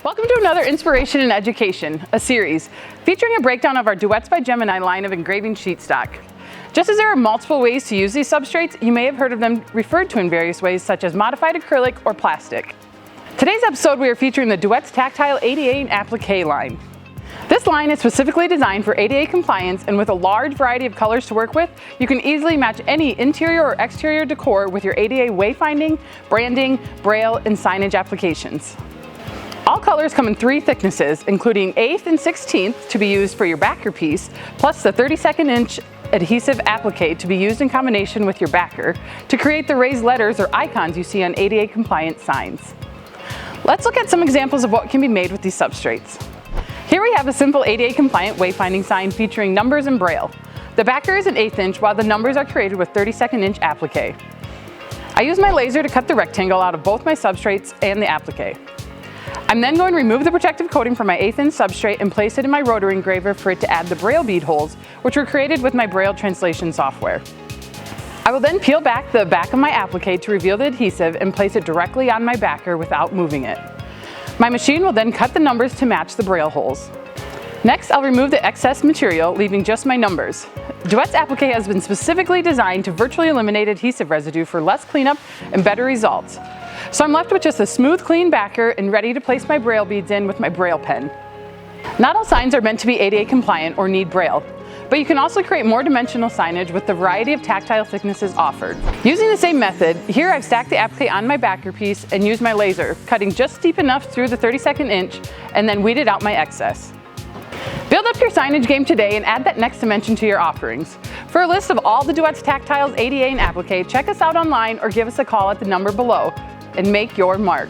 Welcome to another Inspiration in Education, a series featuring a breakdown of our Duets by Gemini line of engraving sheet stock. Just as there are multiple ways to use these substrates, you may have heard of them referred to in various ways, such as modified acrylic or plastic. Today's episode, we are featuring the Duets Tactile ADA Applique line. This line is specifically designed for ADA compliance, and with a large variety of colors to work with, you can easily match any interior or exterior decor with your ADA wayfinding, branding, braille, and signage applications. All colors come in 3 thicknesses, including 1/8 and 1/16 to be used for your backer piece, plus the 32nd inch adhesive applique to be used in combination with your backer to create the raised letters or icons you see on ADA compliant signs. Let's look at some examples of what can be made with these substrates. Here we have a simple ADA compliant wayfinding sign featuring numbers and braille. The backer is an 1/8 inch while the numbers are created with 32nd inch applique. I use my laser to cut the rectangle out of both my substrates and the applique. I'm then going to remove the protective coating from my 1/8 inch substrate and place it in my rotary engraver for it to add the braille bead holes, which were created with my braille translation software. I will then peel back the back of my applique to reveal the adhesive and place it directly on my backer without moving it. My machine will then cut the numbers to match the braille holes. Next, I'll remove the excess material, leaving just my numbers. Duets Applique has been specifically designed to virtually eliminate adhesive residue for less cleanup and better results. So I'm left with just a smooth, clean backer and ready to place my braille beads in with my braille pen. Not all signs are meant to be ADA compliant or need braille, but you can also create more dimensional signage with the variety of tactile thicknesses offered. Using the same method, here I've stacked the applique on my backer piece and used my laser, cutting just deep enough through the 32nd inch and then weeded out my excess. Build up your signage game today and add that next dimension to your offerings. For a list of all the Duets Tactiles ADA and Applique, check us out online or give us a call at the number below and make your mark.